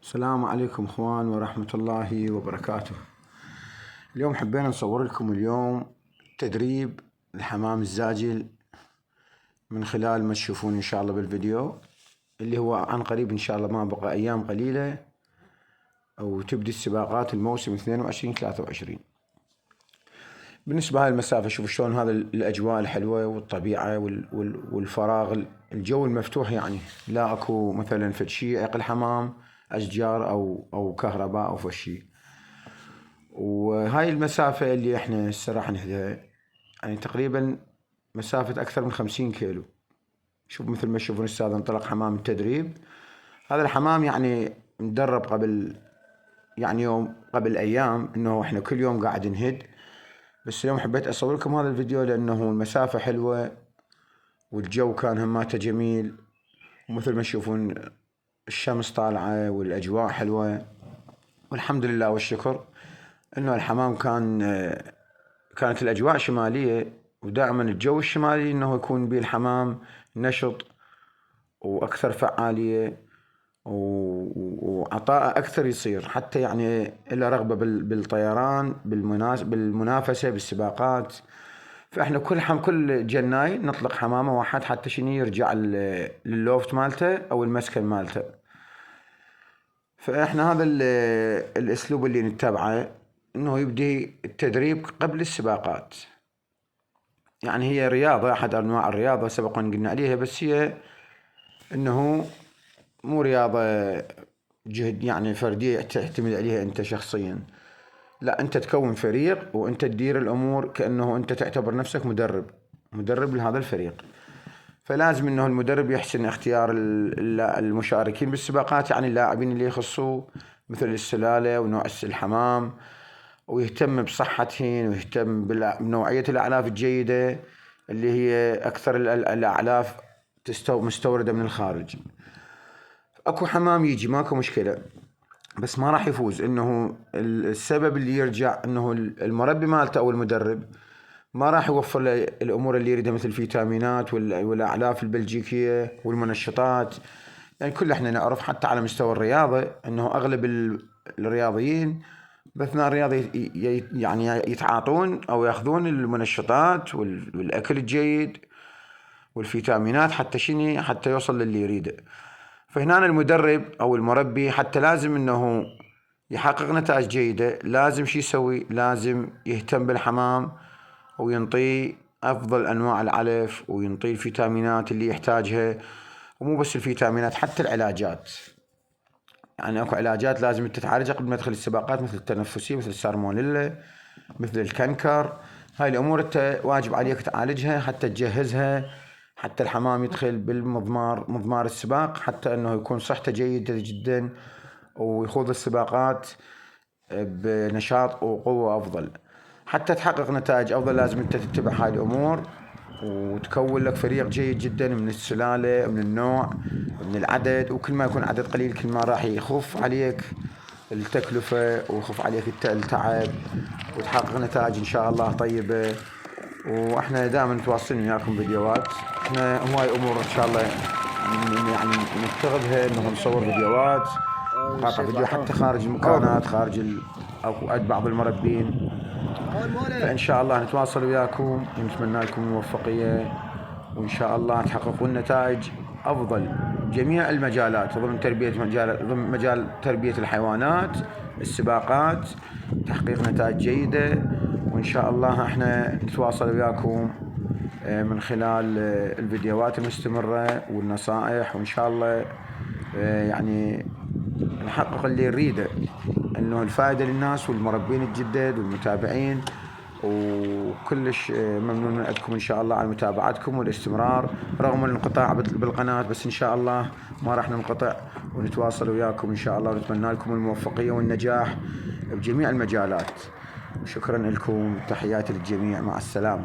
السلام عليكم اخوان ورحمة الله وبركاته. اليوم حبينا نصور لكم تدريب الحمام الزاجل من خلال ما تشوفون ان شاء الله بالفيديو، اللي هو عن قريب ان شاء الله، ما بقى ايام قليلة او تبدي السباقات الموسم 22-23. بالنسبة هاي المسافة شوفوا شلون هذا الاجواء الحلوة والطبيعة والفراغ، الجو المفتوح، يعني لا اكو مثلا فد شي يعيق الحمام، اشجار او كهرباء او فشي. وهاي المسافة اللي احنا هسه راح نهدها يعني تقريبا مسافة اكثر من 50 كيلو. شوف مثل ما تشوفون استاذ انطلق حمام التدريب. هذا الحمام يعني مدرب قبل يوم قبل ايام، انه احنا كل يوم قاعد نهد، بس اليوم حبيت اصور لكم هذا الفيديو لانه المسافة حلوة والجو كان هماته جميل، ومثل ما تشوفون الشمس طالعة والاجواء حلوة، والحمد لله والشكر انه الحمام كانت الاجواء شمالية، ودائما الجو الشمالي انه يكون به الحمام نشط واكثر فعالية وعطاء اكثر يصير، حتى يعني له رغبة بالطيران، بالمنافسة بالسباقات. فاحنا كل جناي نطلق حمامة واحد حتى شنو يرجع لللوفت مالته او المسكن مالته. فاحنا هذا الاسلوب اللي نتبعه، انه يبدي التدريب قبل السباقات. يعني هي رياضة، احد انواع الرياضة سبقا قلنا عليها، بس هي انه مو رياضة جهد يعني فردية تعتمد عليها انت شخصيا، لا انت تكون فريق وانت تدير الامور كأنه انت تعتبر نفسك مدرب لهذا الفريق. فلازم انه المدرب يحسن اختيار المشاركين بالسباقات، يعني اللاعبين اللي يخصوه مثل السلالة ونوع الحمام، ويهتم بصحتهن، ويهتم بنوعية الأعلاف الجيدة اللي هي أكثر الأعلاف مستوردة من الخارج. أكو حمام يجي ماكو مشكلة، بس ما راح يفوز، إنه السبب اللي يرجع إنه المربي مالته أو المدرب ما راح يوفر له الأمور اللي يريدها، مثل الفيتامينات والأعلاف البلجيكية والمنشطات. يعني كل احنا نعرف حتى على مستوى الرياضة إنه أغلب الرياضيين بأثناء الرياضة يعني يتعاطون أو يأخذون المنشطات والأكل الجيد والفيتامينات حتى يوصل للي يريده. فهنا المدرب أو المربي حتى لازم إنه يحقق نتائج جيدة، لازم شي يسوي؟ لازم يهتم بالحمام وينطيه أفضل أنواع العلف، وينطيه الفيتامينات اللي يحتاجها، ومو بس الفيتامينات حتى العلاجات. يعني اكو علاجات لازم تتعالجها قبل ما تدخل السباقات، مثل التنفسي، مثل السالمونيلا، مثل الكنكر. هاي الامور انت واجب عليك تعالجها حتى تجهزها، حتى الحمام يدخل مضمار السباق، حتى انه يكون صحته جيدة جدا ويخوض السباقات بنشاط وقوة افضل. حتى تحقق نتائج افضل لازم انت تتبع هاي الامور، وتكون لك فريق جيد جدا من السلالة، من النوع، من العدد. وكل ما يكون عدد قليل كل ما راح يخف عليك التكلفة ويخف عليك التعب، وتحقق نتائج ان شاء الله طيبة. واحنا دائما متواصلين وياكم فيديوهات، احنا هواي امور ان شاء الله يعني نتخذها، انه نصور فيديوهات، نقاطع فيديو حتى خارج المكانات، خارج او عند بعض المربين. فإن شاء الله نتواصل وياكم ونتمنى لكم الموفقية، وإن شاء الله تحققون نتائج أفضل جميع المجالات ضمن مجال تربية الحيوانات، السباقات، تحقيق نتائج جيدة. وإن شاء الله احنا نتواصل وياكم من خلال الفيديوهات المستمرة والنصائح، وإن شاء الله يعني نحقق اللي نريده، انه الفائدة للناس والمربين الجدد والمتابعين. وكلش ممنون عندكم ان شاء الله على متابعتكم والاستمرار رغم الانقطاع بالقناة، بس ان شاء الله ما راح ننقطع ونتواصل وياكم ان شاء الله، ونتمنى لكم الموفقية والنجاح بجميع المجالات. شكرا لكم، تحياتي للجميع، مع السلامة.